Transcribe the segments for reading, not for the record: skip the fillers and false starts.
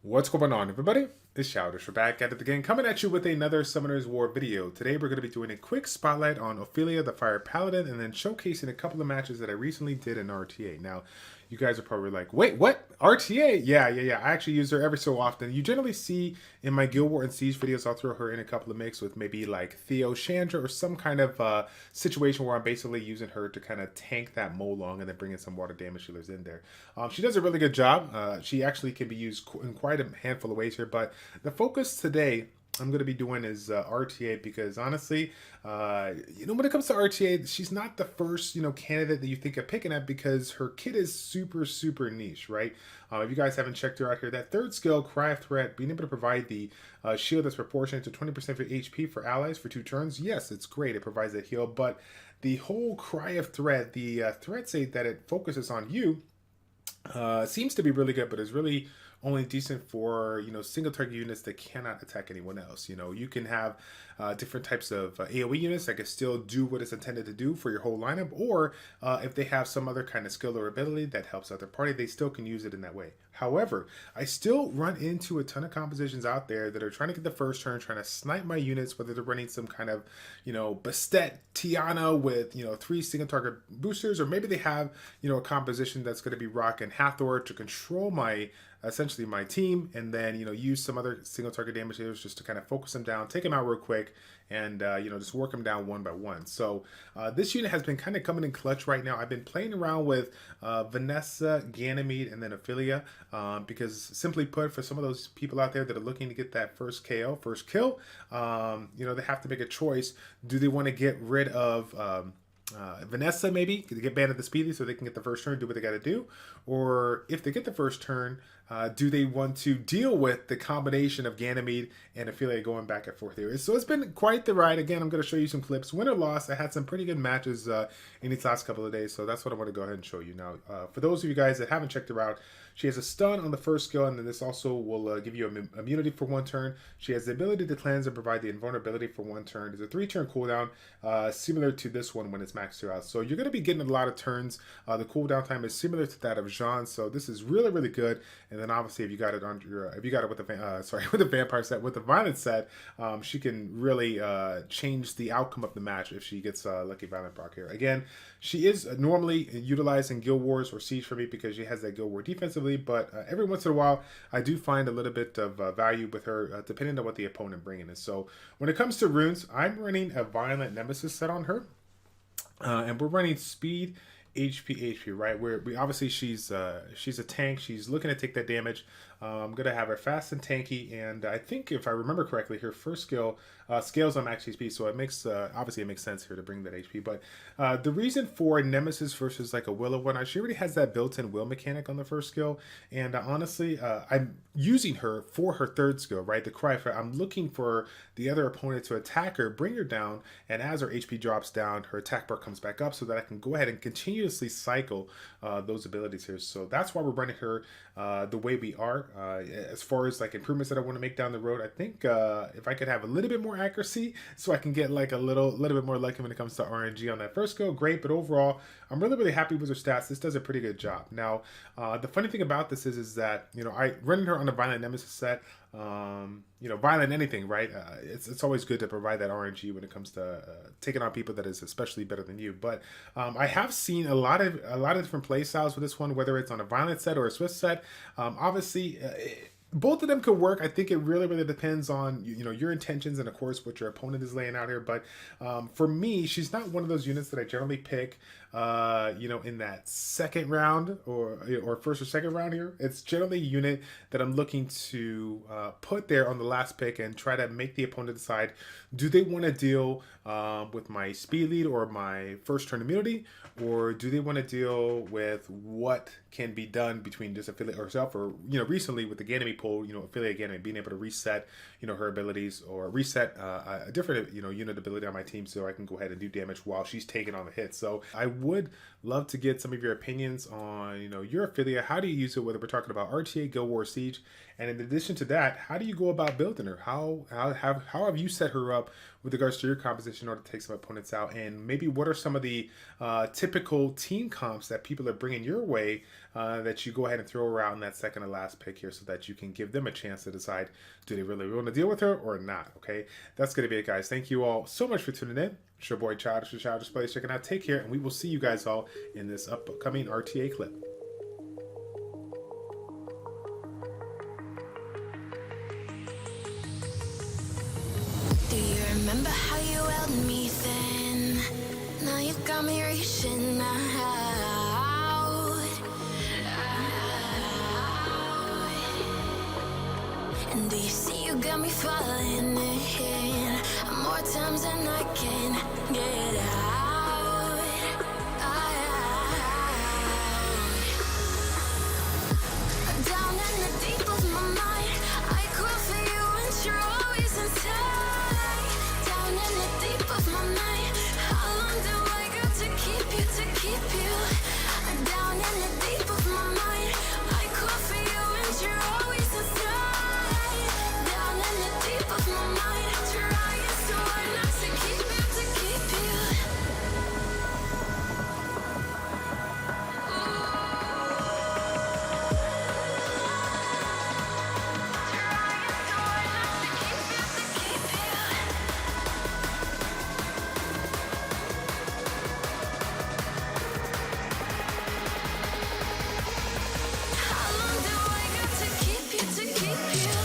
What's going on, everybody? It's Childish. We're back at it again, coming at you with another Summoner's War video. Today we're going to be doing a quick spotlight on Ophilia, the Fire Paladin, and then showcasing a couple of matches that I recently did in RTA. Now, you guys are probably like, wait, what? RTA? Yeah. I actually use her every so often. You generally see in my Guild War and Siege videos, I'll throw her in a couple of mix with maybe like Theo Chandra or some kind of situation where I'm basically using her to kind of tank that Molong and then bringing some water damage healers in there. She does a really good job. She actually can be used in quite a handful of ways here, but the focus today I'm going to be doing is RTA because honestly, when it comes to RTA, she's not the first, candidate that you think of picking at because her kit is super niche, right? If you guys haven't checked her out here, that third skill, Cry of Threat, being able to provide the shield that's proportionate to 20% of your HP for allies for 2 turns, yes, it's great. It provides that heal, but the whole Cry of Threat, the threat state that it focuses on you, seems to be really good, but is really only decent for single target units that cannot attack anyone else. You can have different types of AoE units that can still do what it's intended to do for your whole lineup, or if they have some other kind of skill or ability that helps out their party, they still can use it in that way. However, I still run into a ton of compositions out there that are trying to get the first turn, trying to snipe my units, whether they're running some kind of, Bastet Tiana with, 3 single target boosters, or maybe they have, a composition that's going to be Rock and Hathor to control my essentially my team, and then use some other single target damage dealers just to kind of focus them down, take them out real quick, and just work them down one by one. So this unit has been kind of coming in clutch right now. I've been playing around with Vanessa, Ganymede, and then Ophilia because simply put, for some of those people out there that are looking to get that first KO, first kill, they have to make a choice. Do they want to get rid of Vanessa, maybe to get banned at the speedy so they can get the first turn, do what they got to do, or if they get the first turn, do they want to deal with the combination of Ganymede and Ophilia going back and forth here? So it's been quite the ride. Again, I'm going to show you some clips. Win or loss, I had some pretty good matches in these last couple of days, so that's what I want to go ahead and show you now. For those of you guys that haven't checked her out, she has a stun on the first skill, and then this also will give you immunity for 1 turn. She has the ability to cleanse and provide the invulnerability for 1 turn. There's a 3-turn cooldown, similar to this one when it's maxed out. So you're going to be getting a lot of turns. The cooldown time is similar to that of Jean, so this is really good. And then obviously, if you got it on your, if you got it with the with the vampire set, with the violent set, she can really change the outcome of the match if she gets lucky violent proc here. Again, she is normally utilized in Guild Wars or Siege for me because she has that Guild War defensively, but every once in a while, I do find a little bit of value with her, depending on what the opponent bringing is. So when it comes to runes, I'm running a Violent Nemesis set on her, and we're running speed, HP, right? Where we obviously she's a tank. She's looking to take that damage. I'm gonna have her fast and tanky, and I think if I remember correctly, her first skill scales on max HP, so it makes obviously it makes sense here to bring that HP. But the reason for Nemesis versus like a Will of One, she already has that built-in will mechanic on the first skill, and honestly, I'm using her for her third skill, right? The Cry for. I'm looking for the other opponent to attack her, bring her down, and as her HP drops down, her attack bar comes back up, so that I can go ahead and continuously cycle those abilities here. So that's why we're running her the way we are. As far as like improvements that I want to make down the road, I think if I could have a little bit more accuracy, so I can get like a little bit more lucky when it comes to RNG on that first go, great. But overall, I'm really happy with her stats. This does a pretty good job. Now, the funny thing about this is that I running her on a Violent Nemesis set. Violent anything, right? It's always good to provide that RNG when it comes to taking on people that is especially better than you. But I have seen a lot of different play styles with this one, whether it's on a violent set or a swift set. Obviously, both of them could work. I think it really depends on your intentions and of course what your opponent is laying out here. But for me, she's not one of those units that I generally pick in that second round or first or second round here. It's generally a unit that I'm looking to put there on the last pick and try to make the opponent decide, do they want to deal with my speed lead or my first turn immunity, or do they want to deal with what can be done between just Ophilia herself, or recently with the Ganymede pull, Ophilia Ganymede being able to reset her abilities or reset a different unit ability on my team, so I can go ahead and do damage while she's taking on the hit. So I would love to get some of your opinions on your Ophilia. How do you use it, whether we're talking about RTA, Guild War, Siege, and in addition to that, how do you go about building her? How have you set her up with regards to your composition in order to take some opponents out, and maybe what are some of the tips typical team comps that people are bringing your way that you go ahead and throw around in that second to last pick here so that you can give them a chance to decide, do they really want to deal with her or not, okay? That's going to be it, guys. Thank you all so much for tuning in. It's your boy Childish with ChildishPlays. Checking out. Take care, and we will see you guys all in this upcoming RTA clip. Do you remember how you held me then? Now you've got me reaching out. And do you see you got me falling in more times than I can get out. Down in the deep of my mind, I crawl for you and you're always inside. Down in the deep of my mind, how long do I got to keep you, to keep you? Down in the deep of my mind, I crawl for you and you're always inside. Down in the deep of my mind, trying so hard not to keep you, to keep you. How long do I got to keep you, to keep you?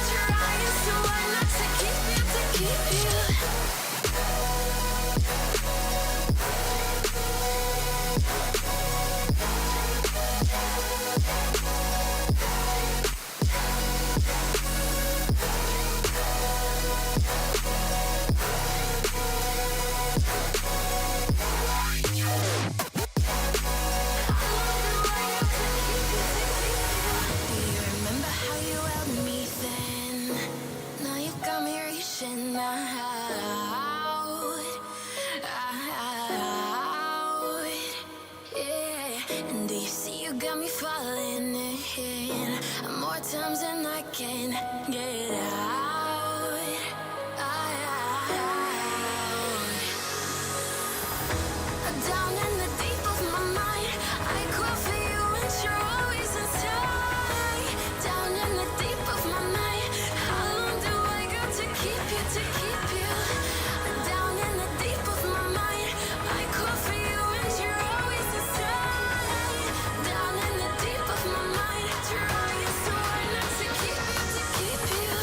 Trying so hard not to keep you, to keep you. Do you remember how you held me then? Now you've got me reaching out. Yeah. And do you see you got me falling in more times than I can get out. Down in the deep of my mind, I crawl for you and you're always inside. Down in the deep of my mind, how long do I got to keep you, to keep you? Down in the deep of my mind, I crawl for you and you're always inside. Down in the deep of my mind, trying so hard not to keep you, to keep you.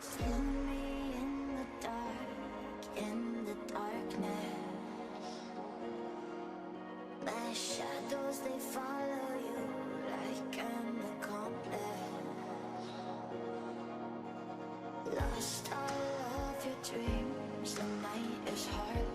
Feel me in the dark, in the darkness. My shadows, they follow you like an accomplice. Lost all of your dreams, the night is hard.